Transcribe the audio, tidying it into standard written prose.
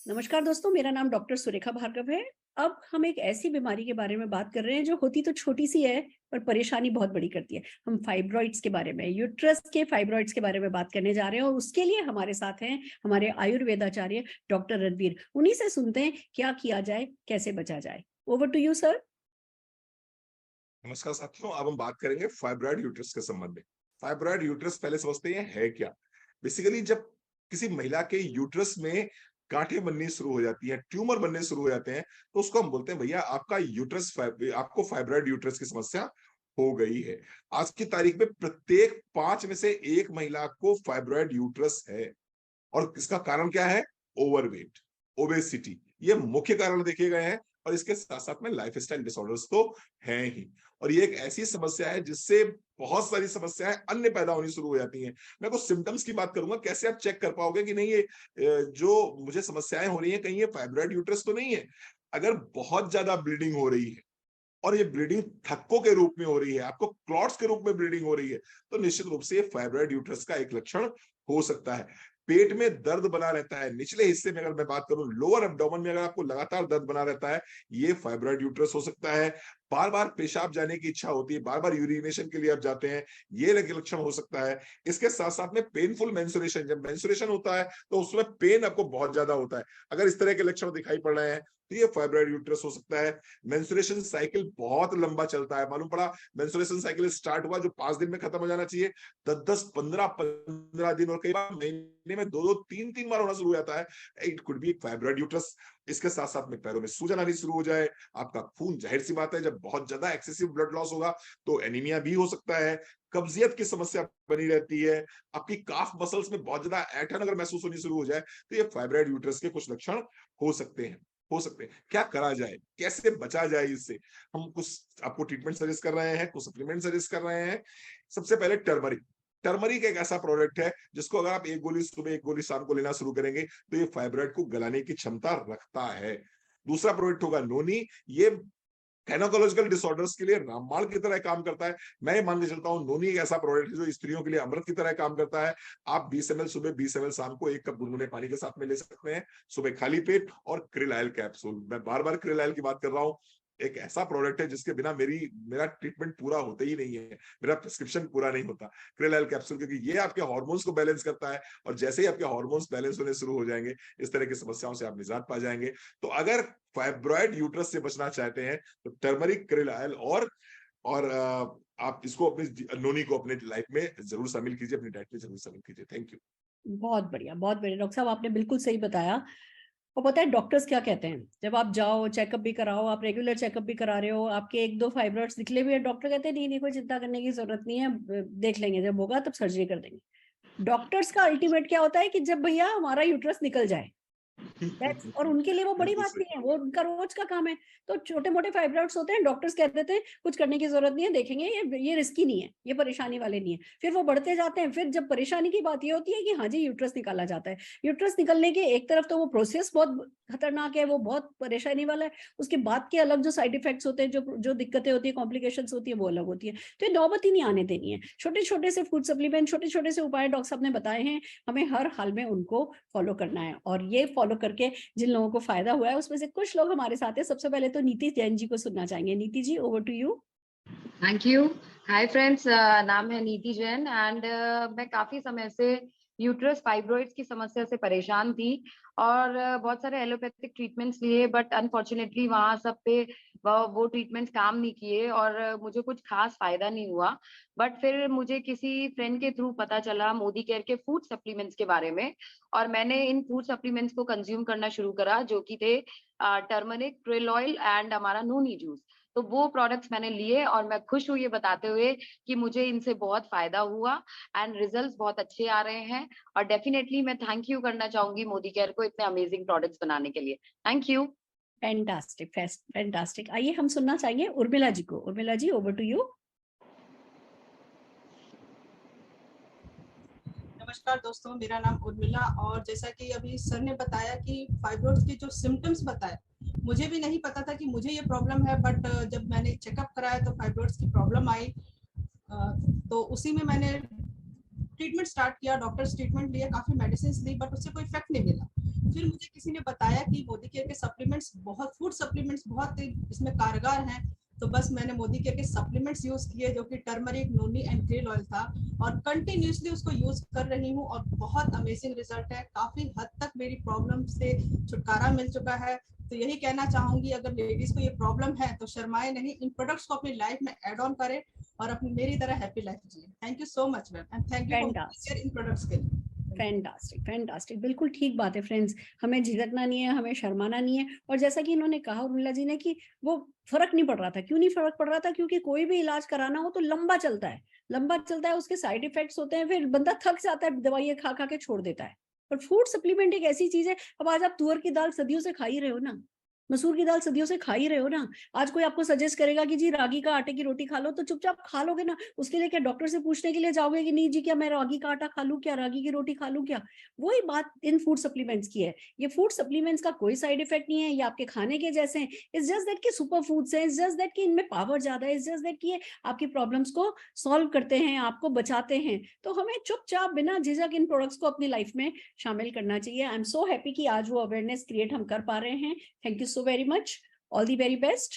नमस्कार दोस्तों, मेरा नाम डॉक्टर सुरेखा भार्गव है। अब हम एक ऐसी बीमारी के बारे में बात कर रहे हैं जो होती तो छोटी सी है पर परेशानी बहुत बड़ी करती है। हम फाइब्रॉइड्स के बारे में, यूट्रस के फाइब्रॉइड्स के बारे में बात करने जा रहे हैं और उसके लिए हमारे साथ हैं हमारे आयुर्वेदाचार्य डॉक्टर रणबीर। उन्हीं से सुनते हैं क्या किया जाए, कैसे बचा जाए। Over to you sir. नमस्कार साथियों, अब हम बात करेंगे फाइब्रॉइड यूट्रस के संबंध में। फाइब्रॉइड यूट्रस पहले समझते हैं है क्या। बेसिकली जब किसी महिला के यूट्रस में गांठें बननी शुरू हो जाती हैं, ट्यूमर बनने शुरू हो जाते हैं, तो उसको हम बोलते हैं भैया आपका आपको फाइब्रॉइड यूट्रस की समस्या हो गई है। आज की तारीख में प्रत्येक 5 में से 1 महिला को फाइब्रॉइड यूट्रस है। और इसका कारण क्या है? ओवरवेट, ओबेसिटी, ये मुख्य कारण देखे गए हैं। और इसके साथ साथ में लाइफस्टाइल डिसऑर्डर्स तो हैं ही। और ये एक ऐसी समस्या है जिससे बहुत सारी समस्याएं अन्य पैदा होनी शुरू हो जाती हैं। मैं कुछ सिम्टम्स की बात करूंगा, कैसे आप चेक कर पाओगे कि नहीं ये जो मुझे समस्याएं हो रही हैं कहीं ये फाइब्रॉइड यूट्रस तो नहीं है। अगर बहुत ज्यादा ब्लीडिंग हो रही है और ये ब्लीडिंग थक्कों के रूप में हो रही है, आपको क्लॉट्स के रूप में ब्लीडिंग हो रही है, तो निश्चित रूप से ये फाइब्रॉइड यूट्रस का एक लक्षण हो सकता है। पेट में दर्द बना रहता है, निचले हिस्से में अगर मैं बात करूं लोअर एब्डोमेन में अगर आपको लगातार दर्द बना रहता है, ये फाइब्रॉइड यूट्रस हो सकता है। बार बार पेशाब जाने की इच्छा होती है, बार बार यूरिनेशन के लिए आप जाते हैं, ये लक्षण हो सकता है। इसके साथ साथ में पेनफुल मेंस्ट्रुएशन, जब मेंस्ट्रुएशन होता है तो उसमें पेन आपको बहुत ज्यादा होता है। अगर इस तरह के लक्षण दिखाई पड़ रहे हैं तो ये फाइब्रॉइड यूट्रस हो सकता है। मेंस्ट्रुएशन साइकिल बहुत लंबा चलता है, मालूम पड़ा मेंस्ट्रुएशन साइकिल स्टार्ट हुआ जो 5 दिन में खत्म हो जाना चाहिए, 10-10, 15-15 दिन और कई बार महीने में 2-2, 3-3 बार होना शुरू हो जाता है। It could be fibroid uterus. इसके साथ साथ में पैरों में सूजन आनी शुरू हो जाए, आपका खून, जाहिर सी बात है जब बहुत ज्यादा एक्सेसिव ब्लड लॉस होगा तो एनीमिया भी हो सकता है। कब्जियत की समस्या बनी रहती है, आपकी काफ मसल्स में बहुत ज्यादा ऐंठन अगर महसूस होनी शुरू हो जाए तो ये फाइब्रॉइड यूट्रस के कुछ लक्षण हो सकते हैं। क्या करा जाए, कैसे बचा जाए इससे? हम कुछ आपको ट्रीटमेंट सजेस्ट कर रहे हैं, कुछ सप्लीमेंट सजेस्ट कर रहे हैं। सबसे पहले टर्मरिक। टर्मरिक एक ऐसा प्रोडक्ट है जिसको अगर आप 1 गोली सुबह 1 गोली शाम को लेना शुरू करेंगे तो ये फाइब्रॉइड को गलाने की क्षमता रखता है। दूसरा प्रोडक्ट होगा नोनी। ये गायनेकोलॉजिकल डिसऑर्डर्स के लिए रामबाण की तरह काम करता है। मैं ये मान के चलता हूँ नोनी एक ऐसा प्रोडक्ट है जो स्त्रियों के लिए अमृत की तरह काम करता है। आप 20 ml सुबह, 20 ml शाम को 1 कप गुनगुने पानी के साथ में ले सकते हैं, सुबह खाली पेट। और क्रिलाइल कैप्सूल, मैं बार बार क्रिलाइल की बात कर रहा हूँ, एक ऐसा प्रोडक्ट है जिसके बिना मेरा ट्रीटमेंट पूरा होता ही नहीं है, मेरा प्रिस्क्रिप्शन पूरा नहीं होता। क्रिलाइल कैप्सूल, क्योंकि ये आपके हार्मोन्स को बैलेंस करता है और जैसे ही आपके हार्मोन्स बैलेंस होने शुरू हो जाएंगे इस तरह की समस्याओं से आप निजात पा जाएंगे। तो अगर फाइब्रॉइड यूट्रस से बचना चाहते हैं तो टर्मरिक, क्रिलाइल और आप इसको अपनी नोनी को अपने लाइफ में जरूर शामिल कीजिए, अपनी डाइट में जरूर शामिल कीजिए। Thank you. बहुत बढ़िया, बहुत बढ़िया डॉक्टर साहब, आपने बिल्कुल सही बताया। और पता है डॉक्टर्स क्या कहते हैं, जब आप जाओ चेकअप भी कराओ, आप रेगुलर चेकअप भी करा रहे हो, आपके 1-2 फाइब्रॉइड्स निकले भी है, डॉक्टर कहते हैं नहीं नहीं कोई चिंता करने की जरूरत नहीं है, देख लेंगे, जब होगा तब सर्जरी कर देंगे। डॉक्टर्स का अल्टीमेट क्या होता है कि जब भैया हमारा यूट्रस निकल जाए, और उनके लिए वो बड़ी बिल्कुल बात सही। नहीं है, वो उनका रोज का काम है। तो छोटे मोटे फाइब्रॉइड्स होते हैं, डॉक्टर्स कह देते हैं कुछ करने की जरूरत नहीं है, देखेंगे, ये रिस्की नहीं है, ये परेशानी वाले नहीं है। फिर वो बढ़ते जाते हैं, फिर जब परेशानी की बात ये होती है कि हाँ जी यूट्रस निकाला जाता है। यूट्रस निकलने के एक तरफ तो वो प्रोसेस बहुत खतरनाक है, वो बहुत परेशानी वाला है, उसके बाद के अलग जो साइड इफेक्ट्स होते हैं, जो जो दिक्कतें होती है, कॉम्प्लिकेशंस होती है, वो अलग होती है। तो ये नौबत ही नहीं आने देनी है। छोटे छोटे से फूड सप्लीमेंट, छोटे छोटे से उपाय डॉक्टर साहब ने बताए हैं, हमें हर हाल में उनको फॉलो करना है। और ये फॉलो करके जिन लोगों को फायदा हुआ है उसमें से कुछ लोग हमारे साथ हैं। सबसे पहले तो नीति जैन जी को सुनना चाहेंगे। Neeti ji, over to you. Thank you. Hi friends, नाम है नीति जैन एंड मैं काफी समय से यूट्रस फाइब्रॉइड्स की समस्या से परेशान थी और बहुत सारे एलोपैथिक ट्रीटमेंट्स लिए, बट अनफॉर्चुनेटली वहां सब पे वो ट्रीटमेंट्स काम नहीं किए और मुझे कुछ खास फायदा नहीं हुआ। बट फिर मुझे किसी फ्रेंड के थ्रू पता चला मोदी केयर के फूड सप्लीमेंट्स के बारे में, और मैंने इन फूड सप्लीमेंट्स को कंज्यूम करना शुरू करा, जो कि थे टर्मरिक, क्रिल ऑयल एंड हमारा नूनी जूस। तो वो प्रोडक्ट्स मैंने लिए और मैं खुश हूँ ये बताते हुए कि मुझे इनसे बहुत फायदा हुआ एंड रिजल्ट्स बहुत अच्छे आ रहे हैं। और डेफिनेटली मैं थैंक यू करना चाहूंगी मोदी केयर को इतने अमेजिंग प्रोडक्ट्स बनाने के लिए। Thank you. Fantastic, fantastic. आइए हम सुनना चाहेंगे उर्मिला जी को। Urmila ji, over to you. नमस्कार दोस्तों, मेरा नाम उर्मिला, और जैसा कि अभी सर ने बताया कि फाइब्रॉइड्स के जो सिम्टम्स बताए, मुझे भी नहीं पता था कि मुझे ये प्रॉब्लम है, बट जब मैंने चेकअप कराया तो फाइब्रॉइड्स की प्रॉब्लम आई। तो उसी में मैंने ट्रीटमेंट स्टार्ट किया, डॉक्टर्स ट्रीटमेंट लिए, काफी मेडिसिन ली, बट उससे कोई इफेक्ट नहीं मिला। फिर मुझे किसी ने बताया कि मोदी केयर के सप्लीमेंट्स बहुत, फूड सप्लीमेंट्स बहुत इसमें कारगर हैं। तो बस मैंने मोदी केयर के सप्लीमेंट्स यूज किए, जो कि turmeric, noni and curl oil था, और कंटिन्यूसली उसको यूज कर रही हूँ और बहुत अमेजिंग रिजल्ट है। काफी हद तक मेरी प्रॉब्लम से छुटकारा मिल चुका है। तो यही कहना चाहूंगी, अगर लेडीज को ये प्रॉब्लम है तो शर्माए नहीं, इन प्रोडक्ट्स को अपनी लाइफ में एड ऑन करें और अपनी मेरी तरह हैप्पी लाइफ जिए। Thank you so much ma'am, and thank you for in products के लिए। फैंटास्टिक, फैंटास्टिक, बिल्कुल ठीक बात है फ्रेंड्स। हमें झिझकना नहीं है, हमें शर्माना नहीं है। और जैसा कि इन्होंने कहा उर्मिला जी ने कि वो फर्क नहीं पड़ रहा था। क्यों नहीं फर्क पड़ रहा था? क्योंकि कोई भी इलाज कराना हो तो लंबा चलता है, लंबा चलता है, उसके साइड इफेक्ट्स होते हैं, फिर बंदा थक जाता है, दवाइयां खा खा के छोड़ देता है। पर फूड सप्लीमेंट एक ऐसी चीज है, अब आज आप तुअर की दाल सदियों से खा ही रहे हो ना, मसूर की दाल सदियों से खा ही रहे हो ना। आज कोई आपको सजेस्ट करेगा कि जी रागी का आटे की रोटी खा लो, तो चुपचाप खा लोगे ना। उसके लिए क्या डॉक्टर से पूछने के लिए जाओगे कि नहीं जी क्या मैं रागी का आटा खा लूं, क्या रागी की रोटी खा लूं क्या? वही बात इन फूड सप्लीमेंट्स की है। ये फूड सप्लीमेंट्स का कोई साइड इफेक्ट नहीं है, ये आपके खाने के जैसे हैं। इट्स जस्ट दैट कि सुपर फूड्स हैं, इट्स जस्ट दैट कि इनमें पावर ज्यादा है, इट्स जस्ट दैट कि ये आपकी प्रॉब्लम्स को सॉल्व करते हैं, आपको बचाते हैं। तो हमें चुपचाप बिना झिझक इन प्रोडक्ट्स को अपनी लाइफ में शामिल करना चाहिए। आई एम सो हैप्पी कि आज वो अवेयरनेस क्रिएट हम कर पा रहे हैं। Thank you so very much. All the very best.